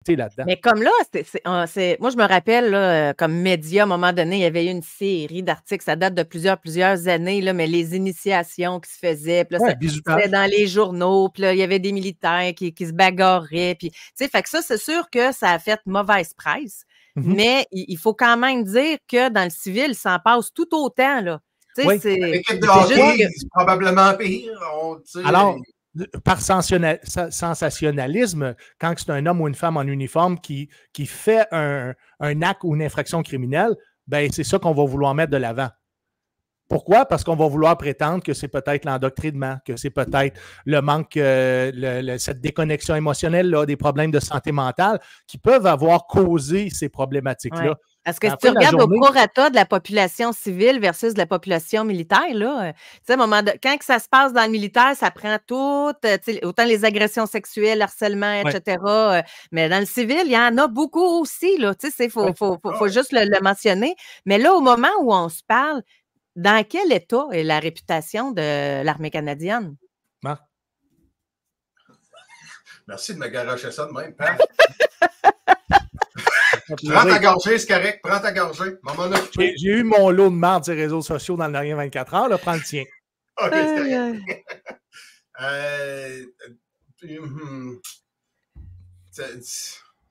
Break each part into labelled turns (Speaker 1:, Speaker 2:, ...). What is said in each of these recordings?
Speaker 1: là-dedans.
Speaker 2: Mais comme là, moi, je me rappelle, là, comme média, à un moment donné, il y avait eu une série d'articles, ça date de plusieurs années, là, mais les initiations qui se faisaient, puis là, c'était dans les journaux, puis là, il y avait des militaires qui se bagarraient, puis, fait que ça, c'est sûr que ça a fait mauvaise presse, mais il faut quand même dire que dans le civil, ça en passe tout autant, là.
Speaker 3: L'équipe de hockey, c'est probablement pire.
Speaker 1: Alors, par sensationnalisme, quand c'est un homme ou une femme en uniforme qui fait un acte ou une infraction criminelle, ben c'est ça qu'on va vouloir mettre de l'avant. Pourquoi? Parce qu'on va vouloir prétendre que c'est peut-être l'endoctrinement, que c'est peut-être le manque, cette déconnexion émotionnelle-là, des problèmes de santé mentale qui peuvent avoir causé ces problématiques-là.
Speaker 2: Ouais. Parce que si tu regardes au prorata de la population civile versus de la population militaire, là, quand que ça se passe dans le militaire, ça prend tout, autant les agressions sexuelles, harcèlement, etc. Mais dans le civil, il y en a beaucoup aussi. Il faut juste le mentionner. Mais là, au moment où on se parle, dans quel état est la réputation de l'armée canadienne?
Speaker 1: Marc?
Speaker 3: Merci de me garocher ça de même. Prends ta gorgée, c'est correct. Prends ta gorgée.
Speaker 1: J'ai eu mon lot de marde des réseaux sociaux dans le dernier 24 heures. Là, prends le tien.
Speaker 3: OK, c'est correct.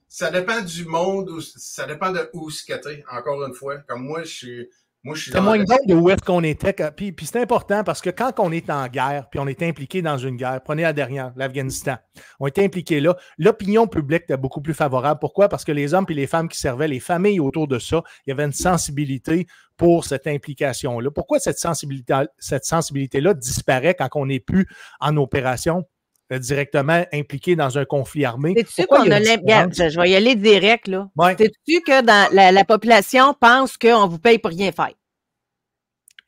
Speaker 3: Ça dépend du monde, ça dépend de où ce que t'es, encore une fois. Comme moi, je suis
Speaker 1: c'est moins donc de où est-ce qu'on était. Puis c'est important parce que quand on est en guerre, puis on est impliqué dans une guerre, prenez la dernière, l'Afghanistan, on était impliqué là, l'opinion publique était beaucoup plus favorable. Pourquoi? Parce que les hommes et les femmes qui servaient, les familles autour de ça, il y avait une sensibilité pour cette implication-là. Pourquoi cette sensibilité-là disparaît quand on n'est plus en opération? Directement impliqué dans un conflit armé.
Speaker 2: Sais-tu qu'on a je vais y aller direct, là. Ouais. Sais-tu que dans la population pense qu'on vous paye pour rien faire?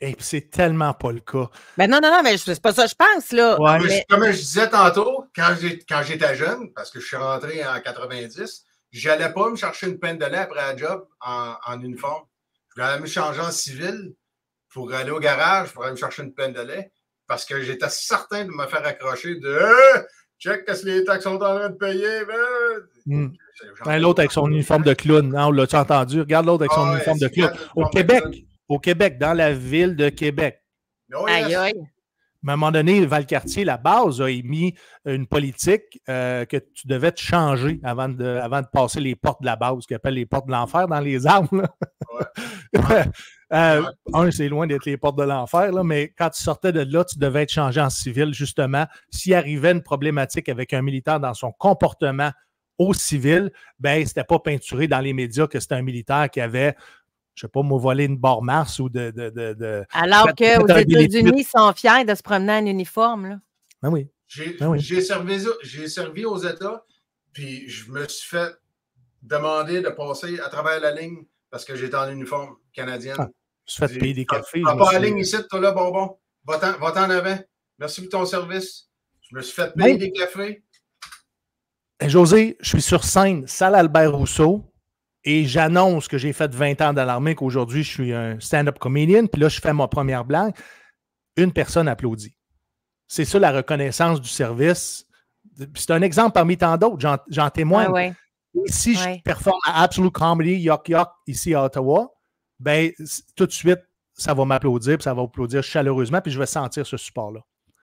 Speaker 1: Et puis c'est tellement pas le cas.
Speaker 2: Ben non, mais c'est pas ça que je pense, là.
Speaker 3: Ouais, mais... Comme je disais tantôt, quand j'étais jeune, parce que je suis rentré en 90, j'allais pas me chercher une peine de lait après la job en uniforme. Je voulais me changer en civil pour aller au garage, pour aller me chercher une peine de lait. Parce que j'étais certain de me faire accrocher de check qu'est-ce que les taxes sont en train de payer.
Speaker 1: L'autre avec son uniforme de clown, on l'a-tu entendu? Regarde l'autre avec son uniforme de clown. Au Québec, dans la ville de Québec.
Speaker 2: Aïe, aïe.
Speaker 1: À un moment donné, Valcartier, la base, a émis une politique que tu devais te changer avant de passer les portes de la base, ce qu'on appelle les portes de l'enfer dans les armes. C'est loin d'être les portes de l'enfer, là, mais quand tu sortais de là, tu devais être changé en civil, justement. S'il arrivait une problématique avec un militaire dans son comportement au civil, ben c'était pas peinturé dans les médias que c'était un militaire qui avait, je sais pas, volé une barre Mars ou
Speaker 2: Alors qu'aux États-Unis, ils sont fiers de se promener en uniforme, là.
Speaker 1: Ben oui.
Speaker 3: J'ai servi aux États, puis je me suis fait demander de passer à travers la ligne parce que j'étais en uniforme canadienne.
Speaker 1: Je me suis fait payer des cafés.
Speaker 3: T'as pas la ligne ici, toi là, bonbon. Va-t'en en avant. Merci pour ton service. Je me suis fait payer des cafés.
Speaker 1: José, je suis sur scène, salle Albert Rousseau, et j'annonce que j'ai fait 20 ans dans l'armée, qu'aujourd'hui, je suis un stand-up comedian, puis là, je fais ma première blague. Une personne applaudit. C'est ça, la reconnaissance du service. C'est un exemple parmi tant d'autres, j'en témoigne.
Speaker 2: Ouais.
Speaker 1: Et si je performe à Absolute Comedy, Yock Yock, ici à Ottawa, ben tout de suite, ça va m'applaudir, puis ça va applaudir chaleureusement, puis je vais sentir ce support-là.